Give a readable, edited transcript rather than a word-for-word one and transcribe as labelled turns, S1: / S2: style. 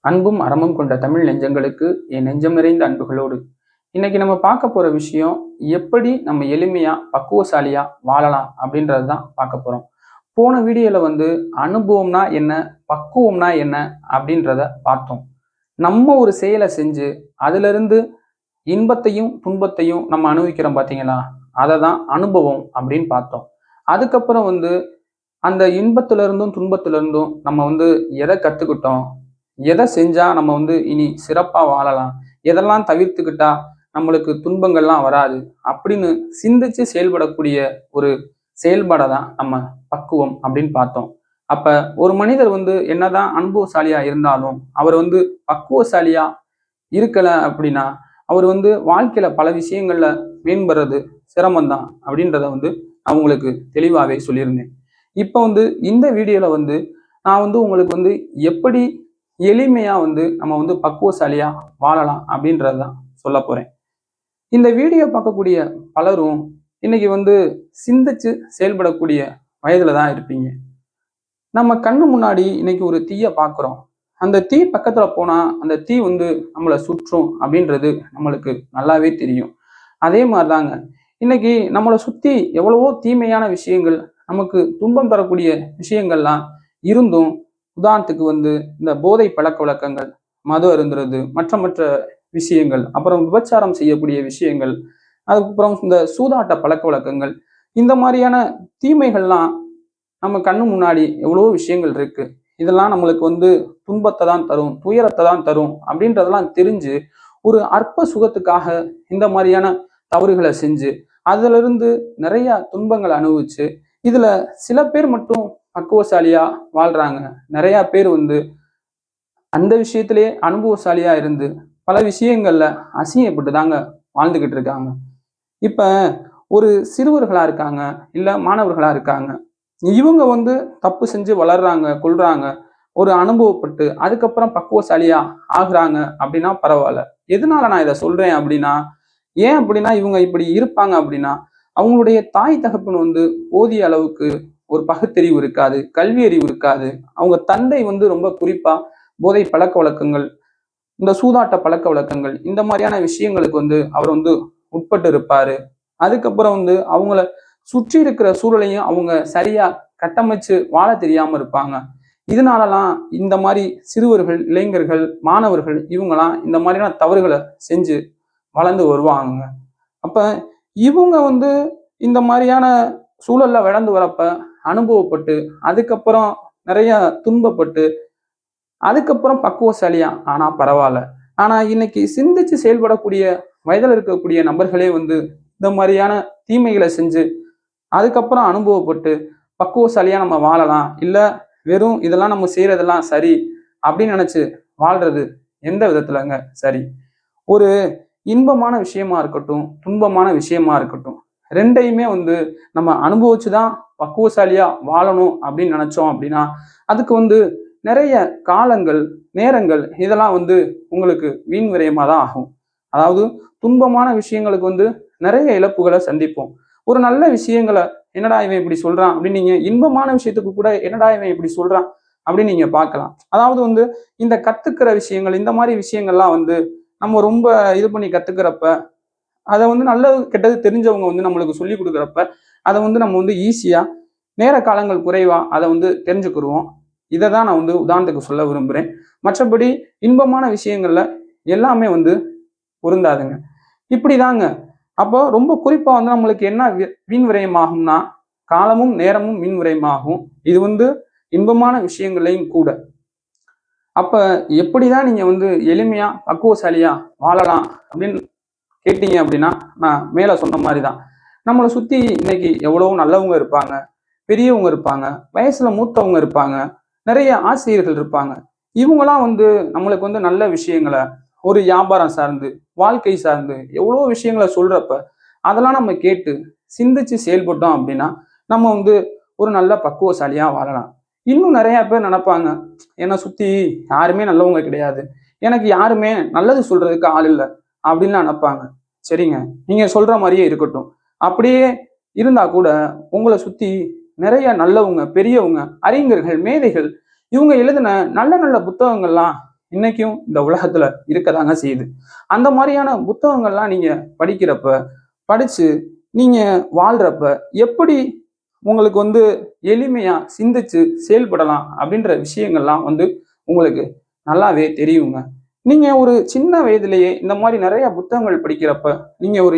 S1: அன்பும் அறமும் கொண்ட தமிழ் நெஞ்சங்களுக்கு என் நெஞ்சம் நிறைந்த அன்புகளோடு இன்னைக்கு நம்ம பார்க்க போற விஷயம் எப்படி நம்ம எளிமையா பக்குவசாலியா வாழலாம் அப்படின்றது தான் பார்க்க போறோம். போன வீடியோல அனுபவம்னா என்ன, பக்குவம்னா என்ன அப்படின்றத பார்த்தோம். நம்ம ஒரு செயலை செஞ்சு அதுல இருந்து இன்பத்தையும் துன்பத்தையும் நம்ம அனுபவிக்கிறோம் பார்த்தீங்களா, அதை தான் அனுபவம் அப்படின்னு பார்த்தோம். அதுக்கப்புறம் அந்த இன்பத்துல இருந்தும் துன்பத்துல இருந்தும் நம்ம எதை கத்துக்கிட்டோம், எதை செஞ்சா நம்ம இனி சிறப்பா வாழலாம், எதெல்லாம் தவிர்த்துக்கிட்டா நம்மளுக்கு துன்பங்கள்லாம் வராது அப்படின்னு சிந்திச்சு செயல்படக்கூடிய ஒரு செயல்பாடை தான் நம்ம பக்குவம் அப்படின்னு பார்த்தோம். அப்ப ஒரு மனிதர் என்னதான் அனுபவசாலியா இருந்தாலும் அவர் பக்குவசாலியா இருக்கல அப்படின்னா அவர் வாழ்க்கையில பல விஷயங்கள்ல மேம்படுறது சிரமம்தான் அப்படின்றத அவங்களுக்கு தெளிவாகவே சொல்லியிருந்தேன். இப்போ இந்த வீடியோல நான் உங்களுக்கு எப்படி எளிமையா நம்ம பக்குவசாலியா வாழலாம் அப்படின்றது தான் சொல்ல போறேன். இந்த வீடியோ பார்க்கக்கூடிய பலரும் இன்னைக்கு சிந்திச்சு செயல்படக்கூடிய வயதுல தான் இருப்பீங்க. நம்ம கண்ணு முன்னாடி இன்னைக்கு ஒரு தீய பார்க்குறோம். அந்த தீ பக்கத்துல போனா அந்த தீ நம்மளை சுற்றும் அப்படின்றது நம்மளுக்கு நல்லாவே தெரியும். அதே மாதிரிதாங்க இன்னைக்கு நம்மளை சுத்தி எவ்வளவோ தீமையான விஷயங்கள், நமக்கு துன்பம் தரக்கூடிய விஷயங்கள்லாம் இருந்தும், உதாரணத்துக்கு இந்த போதை பழக்க வழக்கங்கள், மது அருந்துறது, மற்ற விஷயங்கள், அப்புறம் விபச்சாரம் செய்யக்கூடிய விஷயங்கள், அதுக்கப்புறம் இந்த சூதாட்ட பழக்க வழக்கங்கள், இந்த மாதிரியான தீமைகள்லாம் நம்ம கண்ணு முன்னாடி எவ்வளோ விஷயங்கள் இருக்கு. இதெல்லாம் நம்மளுக்கு துன்பத்தை தான் தரும், துயரத்தை தான் தரும் அப்படின்றதெல்லாம் தெரிஞ்சு ஒரு அற்ப சுகத்துக்காக இந்த மாதிரியான தவறுகளை செஞ்சு அதுல இருந்து நிறைய துன்பங்களை அனுபவிச்சு இதுல சில பேர் மட்டும் பக்குவசாலியா வாழ்றாங்க. நிறைய பேர் அந்த விஷயத்திலேயே அனுபவசாலியா இருந்து பல விஷயங்கள்ல அசிங்கப்பட்டு தாங்க வாழ்ந்துகிட்டு இருக்காங்க. இப்ப ஒரு சிறுவர்களா இருக்காங்க, இல்ல மாணவர்களா இருக்காங்க. இவங்க தப்பு செஞ்சு வளர்றாங்க, கொள்றாங்க, ஒரு அனுபவப்பட்டு அதுக்கப்புறம் பக்குவசாலியா ஆகுறாங்க அப்படின்னா பரவாயில்ல. எதனால நான் இதை சொல்றேன் அப்படின்னா, ஏன் அப்படின்னா இவங்க இப்படி இருப்பாங்க அப்படின்னா, அவங்களுடைய தாய் தகப்பன் போதிய அளவுக்கு ஒரு பகுத்தறிவு இருக்காது, கல்வி அறிவு இருக்காது. அவங்க தந்தை ரொம்ப குறிப்பா போதை பழக்க வழக்கங்கள், இந்த சூதாட்ட பழக்க வழக்கங்கள், இந்த மாதிரியான விஷயங்களுக்கு அவர் உட்பட்டு இருப்பாரு. அதுக்கப்புறம் அவங்கள சுற்றி இருக்கிற சூழலையும் அவங்க சரியா கட்டமைச்சு வாழ தெரியாம இருப்பாங்க. இதனாலலாம் இந்த மாதிரி சிறுவர்கள், இளைஞர்கள், மாணவர்கள் இவங்கெல்லாம் இந்த மாதிரியான தவறுகளை செஞ்சு வளர்ந்து வருவாங்க. அப்ப இவங்க இந்த மாதிரியான சூழல்ல வளர்ந்து வரப்ப அனுபவப்பட்டு அதுக்கப்புறம் நிறைய துன்பப்பட்டு அதுக்கப்புறம் பக்குவசாலியா ஆனா பரவாயில்ல. ஆனா இன்னைக்கு சிந்திச்சு செயல்படக்கூடிய வயதில் இருக்கக்கூடிய நபர்களே இந்த மாதிரியான தீமைகளை செஞ்சு அதுக்கப்புறம் அனுபவப்பட்டு பக்குவசாலியா நம்ம வாழலாம், இல்ல வெறும் இதெல்லாம் நம்ம செய்யறதெல்லாம் சரி அப்படின்னு நினைச்சு வாழ்றது எந்த விதத்துலங்க சரி? ஒரு இன்பமான விஷயமா இருக்கட்டும், துன்பமான விஷயமா இருக்கட்டும், ரெண்டையுமே நம்ம அனுபவிச்சுதான் பக்குவசாலியா வாழணும் அப்படின்னு நினைச்சோம் அப்படின்னா அதுக்கு நிறைய காலங்கள், நேரங்கள் இதெல்லாம் உங்களுக்கு வீண் விரயமா தான் ஆகும். அதாவது துன்பமான விஷயங்களுக்கு நிறைய இழப்புகளை சந்திப்போம். ஒரு நல்ல விஷயங்களை என்னடா இவன் இப்படி சொல்றான் அப்படின்னு நீங்க இன்பமான விஷயத்துக்கு கூட என்னடா இவன் இப்படி சொல்றான் அப்படின்னு நீங்க பார்க்கலாம். அதாவது இந்த கத்துக்கிற விஷயங்கள், இந்த மாதிரி விஷயங்கள்லாம் நம்ம ரொம்ப இது பண்ணி கத்துக்கிறப்ப அதை நல்லது கெட்டது தெரிஞ்சவங்க நம்மளுக்கு சொல்லி கொடுக்குறப்ப அதை நம்ம ஈஸியா நேர காலங்கள் குறைவா அதை தெரிஞ்சுக்கிடுவோம். இதை தான் நான் உதாரணத்துக்கு சொல்ல விரும்புகிறேன். மற்றபடி இன்பமான விஷயங்கள்ல எல்லாமே பொருந்தாதுங்க. இப்படிதாங்க. அப்போ ரொம்ப குறிப்பா நம்மளுக்கு என்ன வீண் விரயமாகும்னா காலமும் நேரமும் வீண் விரயமாகும். இது இன்பமான விஷயங்களையும் கூட. அப்ப எப்படிதான் நீங்க எளிமையா பக்குவசாலியா வாழலாம் அப்படின்னு கேட்டீங்க அப்படின்னா, நான் மேல சொன்ன மாதிரி தான். நம்மளை சுத்தி இன்னைக்கு எவ்வளவு நல்லவங்க இருப்பாங்க, பெரியவங்க இருப்பாங்க, வயசுல மூத்தவங்க இருப்பாங்க, நிறைய ஆசிரியர்கள் இருப்பாங்க. இவங்கெல்லாம் நம்மளுக்கு நல்ல விஷயங்களை ஒரு வியாபாரம் சார்ந்து, வாழ்க்கை சார்ந்து எவ்வளோ விஷயங்களை சொல்றப்ப அதெல்லாம் நம்ம கேட்டு சிந்திச்சு செயல்பட்டோம் அப்படின்னா நம்ம ஒரு நல்ல பக்குவசாலியா வாழலாம். இன்னும் நிறைய பேர் நினைப்பாங்க, என்னை சுத்தி யாருமே நல்லவங்க கிடையாது, எனக்கு யாருமே நல்லது சொல்றதுக்கு ஆள் இல்லை அப்படின்னு நினைப்பாங்க. சரிங்க, நீங்க சொல்ற மாதிரியே இருக்கட்டும். அப்படியே இருந்தா கூட உங்களை சுத்தி நிறைய நல்லவங்க, பெரியவங்க, அறிஞர்கள், மேதைகள் இவங்க எழுதின நல்ல நல்ல புத்தகங்கள்லாம் இன்னைக்கும் இந்த உலகத்துல இருக்கதாங்க செய்யுது. அந்த மாதிரியான புத்தகங்கள்லாம் நீங்க படிச்சு நீங்க வாழ்றப்ப எப்படி உங்களுக்கு எளிமையா சிந்திச்சு செயல்படலாம் அப்படின்ற விஷயங்கள்லாம் உங்களுக்கு நல்லாவே தெரியுங்க. நீங்க ஒரு சின்ன வயதிலேயே இந்த மாதிரி நிறைய புத்தகங்கள் படிக்கிறப்ப நீங்க ஒரு